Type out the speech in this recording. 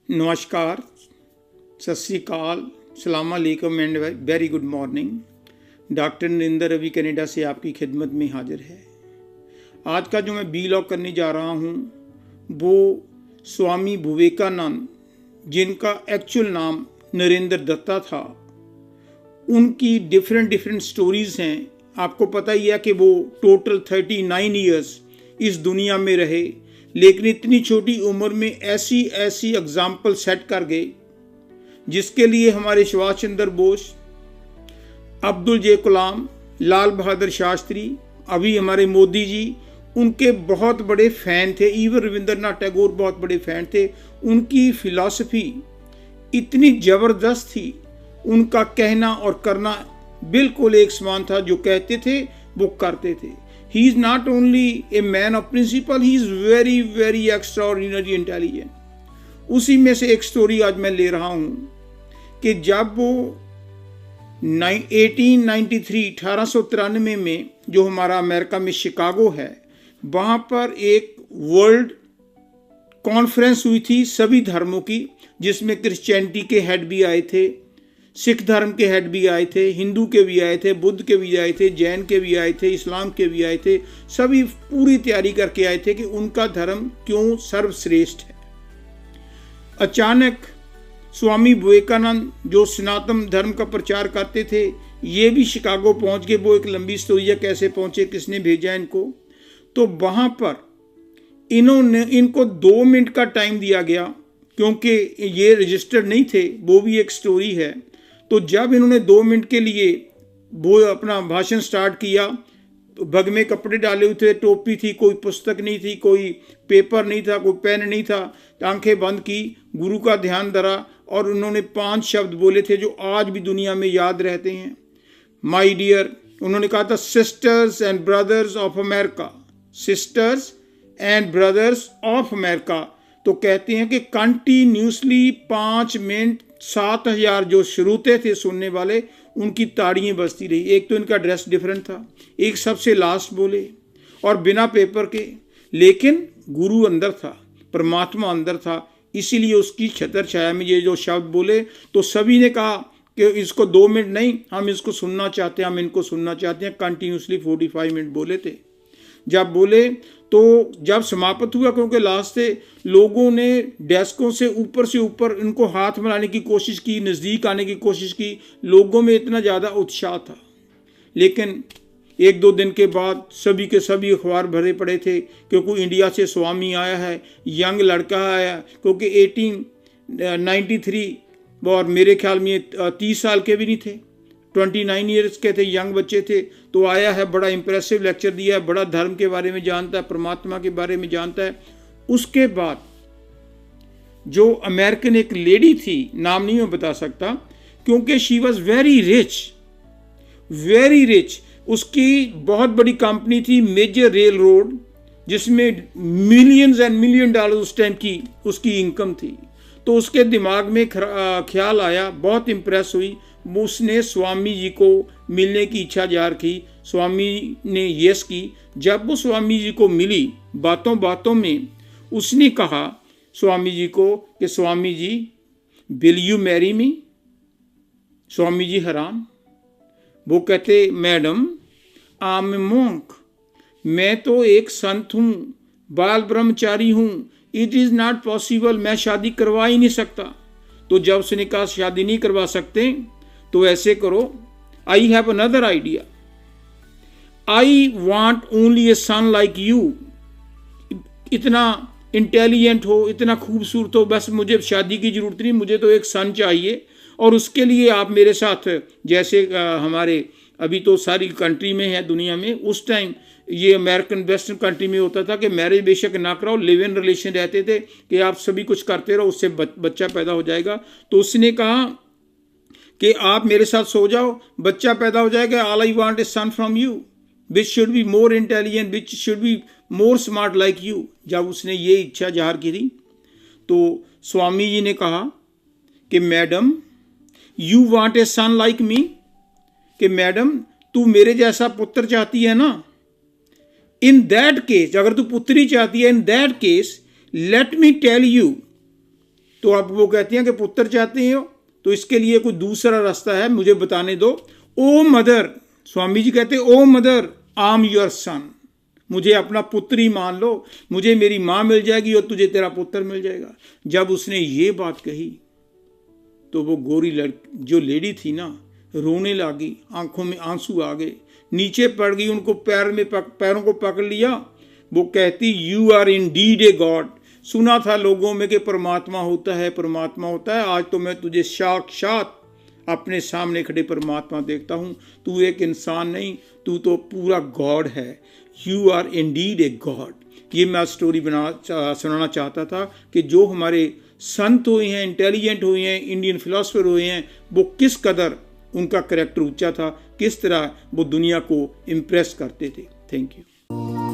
नमस्कार, सत श्री अकाल, सलाम अलैकुम and very good morning. Doctor Narendra Ravi Canada से आपकी खिदमत में हाजिर है। आज का जो मैं बीलॉग करने जा रहा हूँ वो स्वामी विवेकानंद, जिनका एक्चुअल नाम नरेंद्र दत्ता था, उनकी डिफरेंट स्टोरीज़ हैं। आपको पता ही है कि वो टोटल 39 ईयर्स इस दुनिया में रहे, लेकिन इतनी छोटी उम्र में ऐसी एग्जाम्पल सेट कर गए जिसके लिए हमारे सुभाष चंद्र बोस, अब्दुल जे कलाम, लाल बहादुर शास्त्री, अभी हमारे मोदी जी उनके बहुत बड़े फ़ैन थे। इवन रविंद्रनाथ टैगोर बहुत बड़े फ़ैन थे। उनकी फिलॉसफी इतनी ज़बरदस्त थी, उनका कहना और करना बिल्कुल एक समान था। जो कहते थे वो करते थे। He is not only a man of principle, he is very extraordinary intelligent. उसी में से एक स्टोरी आज मैं ले रहा हूँ कि जब वो 1893 में जो हमारा अमेरिका में शिकागो है, वहाँ पर एक वर्ल्ड कॉन्फ्रेंस हुई थी सभी धर्मों की, जिसमें क्रिश्चियनिटी के हेड भी आए थे, सिख धर्म के हेड भी आए थे, हिंदू के भी आए थे, बुद्ध के भी आए थे, जैन के भी आए थे, इस्लाम के भी आए थे। सभी पूरी तैयारी करके आए थे कि उनका धर्म क्यों सर्वश्रेष्ठ है। अचानक स्वामी विवेकानंद, जो सनातन धर्म का प्रचार करते थे, ये भी शिकागो पहुंच गए। वो एक लंबी स्टोरी है, कैसे पहुंचे, किसने भेजा इनको। तो वहाँ पर इनको 2 मिनट का टाइम दिया गया, क्योंकि ये रजिस्टर्ड नहीं थे। वो भी एक स्टोरी है। तो जब इन्होंने 2 मिनट के लिए वो अपना भाषण स्टार्ट किया, तो बग में कपड़े डाले हुए थे, टोपी थी, कोई पुस्तक नहीं थी, कोई पेपर नहीं था, कोई पेन नहीं था, आंखें बंद की, गुरु का ध्यान धरा और उन्होंने 5 शब्द बोले थे जो आज भी दुनिया में याद रहते हैं। माय डियर, उन्होंने कहा था, sisters and brothers of America, sisters and brothers of America. तो कहते हैं कि कंटिन्यूसली 5 मिनट 7,000 जो श्रोते थे सुनने वाले, उनकी ताड़ियां बजती रही। एक तो इनका ड्रेस डिफरेंट था, एक सबसे लास्ट बोले और बिना पेपर के, लेकिन गुरु अंदर था, परमात्मा अंदर था। इसीलिए उसकी छतर छाया में ये जो शब्द बोले, तो सभी ने कहा कि इसको 2 मिनट नहीं, हम इसको सुनना चाहते हैं, हम इनको सुनना चाहते हैं। कंटिन्यूसली 45 मिनट बोले थे। जब बोले तो जब समाप्त हुआ, क्योंकि लास्ट से लोगों ने डेस्कों से ऊपर इनको हाथ मिलाने की कोशिश की, नज़दीक आने की कोशिश की। लोगों में इतना ज़्यादा उत्साह था, लेकिन 1-2 दिन के बाद सभी के सभी अखबार भरे पड़े थे, क्योंकि इंडिया से स्वामी आया है, यंग लड़का आया, क्योंकि 1893 और मेरे ख्याल में 30 साल के भी नहीं थे, 29 ईयर्स के थे, यंग बच्चे थे। तो आया है, बड़ा इंप्रेसिव लेक्चर दिया है, बड़ा धर्म के बारे में जानता है, परमात्मा के बारे में जानता है। उसके बाद जो अमेरिकन एक लेडी थी, नाम नहीं मैं बता सकता, क्योंकि शी वॉज वेरी रिच। उसकी बहुत बड़ी कंपनी थी, मेजर रेल रोड, जिसमें मिलियंस एंड मिलियन डॉलर उस टाइम की उसकी इनकम थी। तो उसके दिमाग में ख्याल आया, बहुत इंप्रेस हुई, उसने स्वामी जी को मिलने की इच्छा जाहिर की। स्वामी ने यस की। जब वो स्वामी जी को मिली, बातों में उसने कहा स्वामी जी को कि Swami ji, will you marry me. Swami ji हैरान। वो कहते, madam I am a monk, मैं तो एक संत हूँ, बाल ब्रह्मचारी हूँ, इट इज़ नॉट पॉसिबल, मैं शादी करवा ही नहीं सकता। तो जब उसने कहा शादी नहीं करवा सकते, तो ऐसे करो, I have another idea, I want only a son like you. इतना इंटेलिजेंट हो, इतना खूबसूरत हो, बस मुझे शादी की जरूरत नहीं, मुझे तो एक सन चाहिए। और उसके लिए आप मेरे साथ, जैसे हमारे अभी तो सारी कंट्री में है दुनिया में, उस टाइम ये अमेरिकन वेस्टर्न कंट्री में होता था कि मैरिज बेशक ना कराओ, लिव इन रिलेशन रहते थे कि आप सभी कुछ करते रहो, उससे बच्चा पैदा हो जाएगा। तो उसने कहा कि आप मेरे साथ सो जाओ, बच्चा पैदा हो जाएगा। All I want a son from you which should be more intelligent, which should be more smart like you. जब उसने ये इच्छा जाहिर की थी, तो स्वामी जी ने कहा कि madam you want a son like me, कि मैडम तू मेरे जैसा पुत्र चाहती है ना। इन दैट केस, अगर तू पुत्री चाहती है, in that case let me tell you, तो अब वो कहती हैं कि पुत्र चाहते हो तो इसके लिए कोई दूसरा रास्ता है, मुझे बताने दो। ओ मदर, स्वामी जी कहते O mother, I am your son, मुझे अपना पुत्र ही मान लो, मुझे मेरी माँ मिल जाएगी और तुझे तेरा पुत्र मिल जाएगा। जब उसने ये बात कही तो वो गोरी जो लेडी थी ना, रोने लगी, आंखों में आंसू आ गए, नीचे पड़ गई, उनको पैरों को पकड़ लिया। वो कहती you are indeed a god, सुना था लोगों में कि परमात्मा होता है, परमात्मा होता है, आज तो मैं तुझे साक्षात अपने सामने खड़े परमात्मा देखता हूं। तू एक इंसान नहीं, तू तो पूरा गॉड है, you are indeed a god. ये मैं स्टोरी सुनाना चाहता था कि जो हमारे संत हुए हैं, इंटेलिजेंट हुए हैं, इंडियन फिलोसफर हुए हैं, वो किस कदर उनका करैक्टर ऊंचा था, किस तरह वो दुनिया को इम्प्रेस करते थे। Thank you.